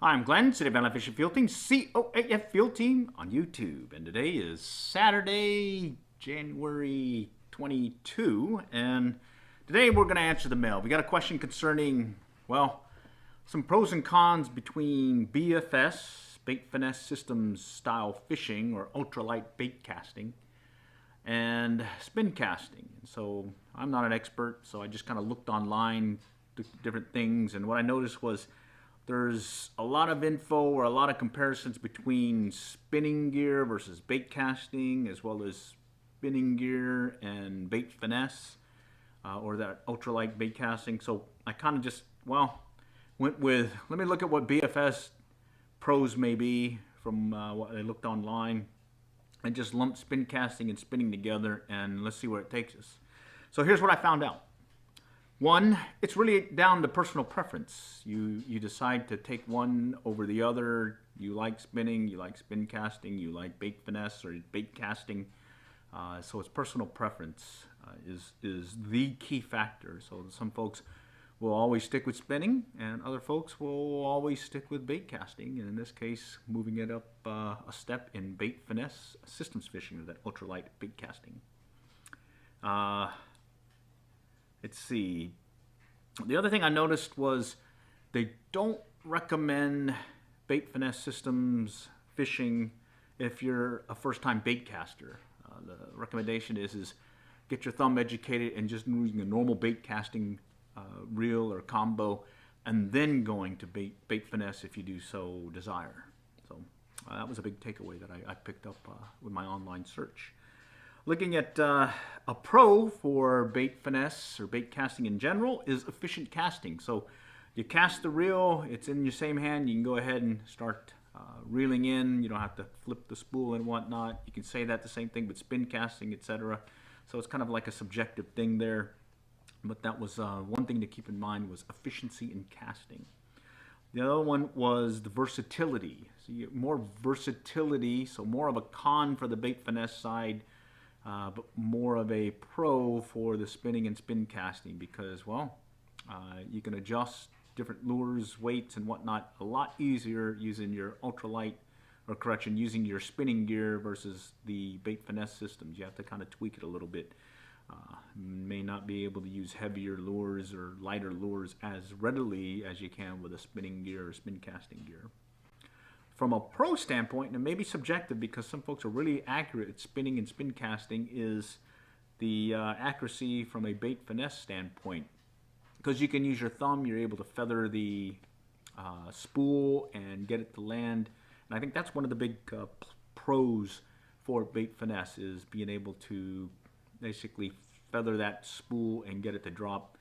Hi, I'm Glenn, City of Atlanta Fishing Field Team, COAF Field Team on YouTube. And today is Saturday, January 22. And today we're going to answer the mail. We got a question concerning, well, some pros and cons between BFS, Bait Finesse Systems style fishing, or ultralight bait casting, and spin casting. And so I'm not an expert, so I just kind of looked online, different things, and what I noticed was there's a lot of info or a lot of comparisons between spinning gear versus bait casting, as well as spinning gear and bait finesse, or that ultralight bait casting. So I kind of just, well, went with, let me look at what BFS pros may be from what I looked online, and just lumped spin casting and spinning together, and let's see where it takes us. So here's what I found out. One, it's really down to personal preference. You decide to take one over the other. You like spinning, you like spin casting, you like bait finesse or bait casting. So it's personal preference is the key factor. So some folks will always stick with spinning, and other folks will always stick with bait casting. And in this case, moving it up a step in Bait Finesse Systems Fishing, or that ultralight bait casting. Let's see. The other thing I noticed was they don't recommend Bait Finesse Systems fishing if you're a first-time bait caster. The recommendation is get your thumb educated and just using a normal bait casting reel or combo, and then going to bait finesse if you do so desire. So that was a big takeaway that I picked up with my online search. Looking at a pro for bait finesse or bait casting in general is efficient casting. So you cast the reel, it's in your same hand, you can go ahead and start reeling in. You don't have to flip the spool and whatnot. You can say that the same thing with spin casting, etc. So it's kind of like a subjective thing there. But that was one thing to keep in mind, was efficiency in casting. The other one was the versatility. So you get more versatility, so more of a con for the bait finesse side, but more of a pro for the spinning and spin casting, because, well, you can adjust different lures, weights, and whatnot a lot easier using your ultralight, or correction, using your spinning gear versus the bait finesse systems. You have to kind of tweak it a little bit. May not be able to use heavier lures or lighter lures as readily as you can with a spinning gear or spin casting gear. From a pro standpoint, and it may be subjective because some folks are really accurate at spinning and spin casting, is the accuracy from a bait finesse standpoint. Because you can use your thumb, you're able to feather the spool and get it to land. And I think that's one of the big pros for bait finesse, is being able to basically feather that spool and get it to drop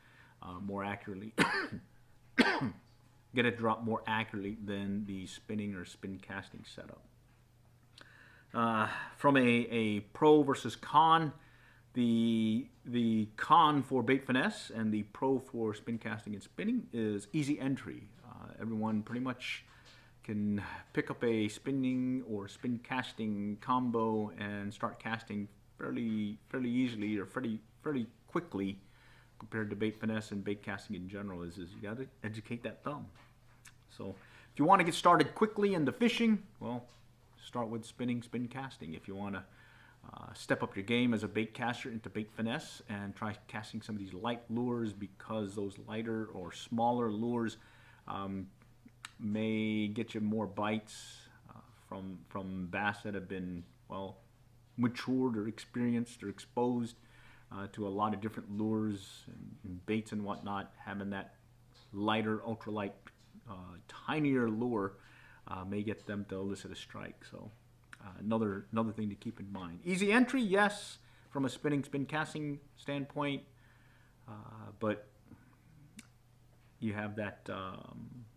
more accurately. Get it drop more accurately than the spinning or spin casting setup. From a pro versus con, the con for bait finesse and the pro for spin casting and spinning is easy entry. Everyone pretty much can pick up a spinning or spin casting combo and start casting fairly easily, or fairly quickly, compared to bait finesse and bait casting in general. Is you got to educate that thumb. So if you want to get started quickly into fishing, well, start with spinning, spin casting. If you want to step up your game as a bait caster into bait finesse and try casting some of these light lures, because those lighter or smaller lures may get you more bites from bass that have been, well, matured or experienced or exposed to a lot of different lures and baits and whatnot. Having that lighter, ultralight, tinier lure may get them to elicit a strike. So another thing to keep in mind. Easy entry, yes, from a spin casting standpoint, but you have that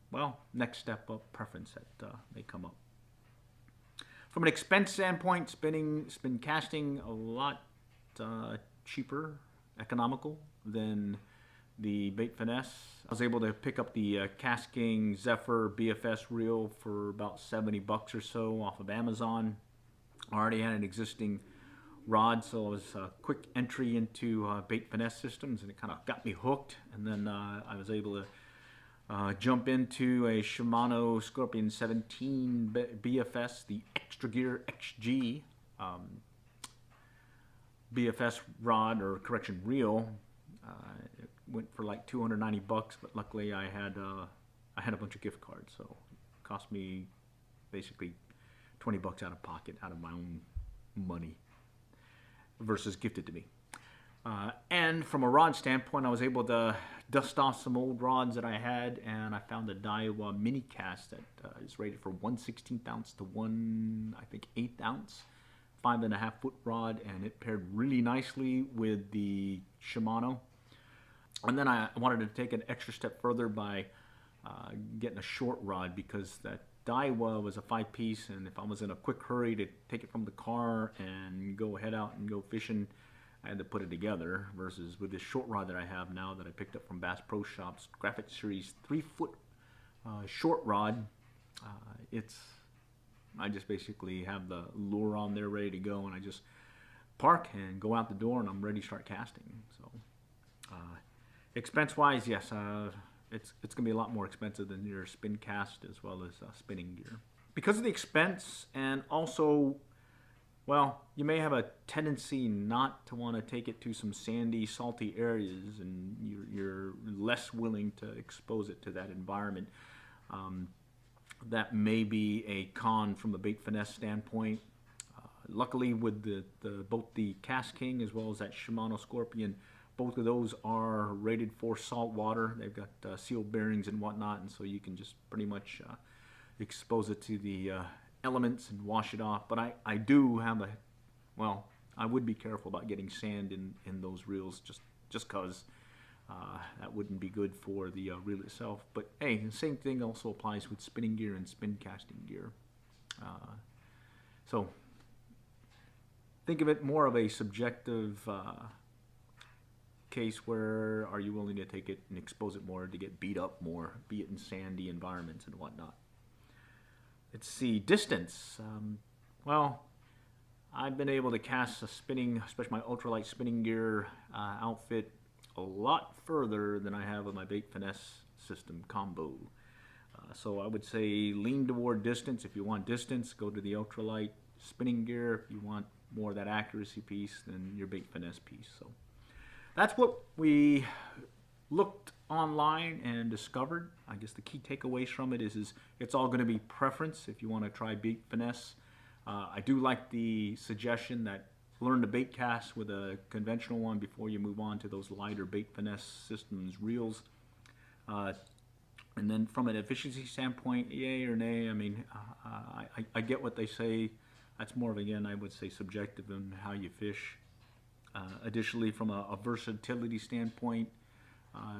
well, next step up preference that may come up. From an expense standpoint, spin casting a lot cheaper, economical than the bait finesse. I was able to pick up the Casking Zephyr BFS reel for about 70 bucks or so off of Amazon. I already had an existing rod, so it was a quick entry into Bait Finesse Systems, and it kind of got me hooked. And then I was able to Jump into a Shimano Scorpion 17 BFS, the Extra Gear XG BFS rod, or correction, reel. It went for like $290, but luckily I had a bunch of gift cards, so it cost me basically $20 out of pocket, out of my own money, versus gifted to me. And from a rod standpoint, I was able to dust off some old rods that I had, and I found a Daiwa mini cast that is rated for 1/16 ounce to 1/8 ounce, 5.5 foot rod, and it paired really nicely with the Shimano. And then I wanted to take an extra step further by getting a short rod, because that Daiwa was a 5-piece, and if I was in a quick hurry to take it from the car and go head out and go fishing, I had to put it together, versus with this short rod that I have now that I picked up from Bass Pro Shops, Graphic Series 3-foot short rod. I just basically have the lure on there ready to go, and I just park and go out the door, and I'm ready to start casting. So expense-wise, yes, it's going to be a lot more expensive than your spin cast as well as spinning gear. Because of the expense, and also, well, you may have a tendency not to want to take it to some sandy, salty areas, and you're less willing to expose it to that environment. That may be a con from a Bait Finesse standpoint. Luckily, with both the Cast King as well as that Shimano Scorpion, both of those are rated for salt water. They've got seal bearings and whatnot, and so you can just pretty much expose it to the elements and wash it off. But I do have well, I would be careful about getting sand in those reels, just because that wouldn't be good for the reel itself. But hey, the same thing also applies with spinning gear and spin casting gear. So think of it more of a subjective case where are you willing to take it and expose it more to get beat up more, be it in sandy environments and whatnot. Let's see, distance. Well, I've been able to cast a spinning, especially my ultralight spinning gear outfit, a lot further than I have with my Bait Finesse System combo. So I would say lean toward distance. If you want distance, go to the ultralight spinning gear. If you want more of that accuracy piece, then your Bait Finesse piece. So that's what we looked online and discovered. I guess the key takeaways from it is it's all going to be preference if you want to try Bait Finesse. I do like the suggestion that learn to bait cast with a conventional one before you move on to those lighter Bait Finesse Systems reels. And then from an efficiency standpoint, yay or nay, I mean, I get what they say. That's more of, again, I would say subjective in how you fish. Additionally, from a versatility standpoint,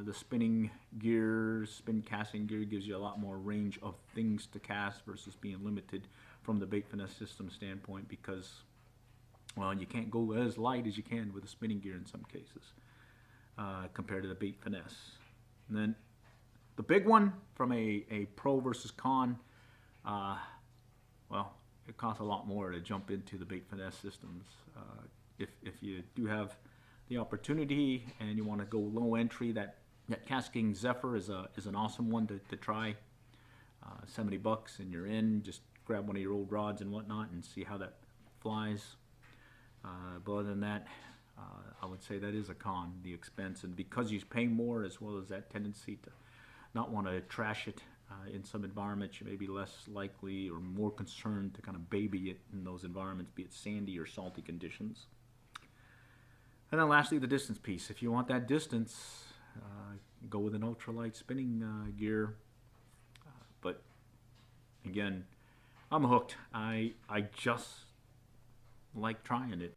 the spinning gear, spin casting gear gives you a lot more range of things to cast versus being limited from the Bait Finesse System standpoint, because, well, you can't go as light as you can with the spinning gear in some cases compared to the Bait Finesse. And then the big one from a pro versus con, well, it costs a lot more to jump into the Bait Finesse Systems. If you do have the opportunity and you want to go low entry, that Cast King Zephyr is an awesome one to try. $70 and you're in. Just grab one of your old rods and whatnot and see how that flies. But other than that, I would say that is a con, the expense, and because you pay more, as well as that tendency to not want to trash it in some environments, you may be less likely or more concerned to kind of baby it in those environments, be it sandy or salty conditions. And then lastly, the distance piece. If you want that distance, go with an ultralight spinning gear. But again, I'm hooked. I just like trying it.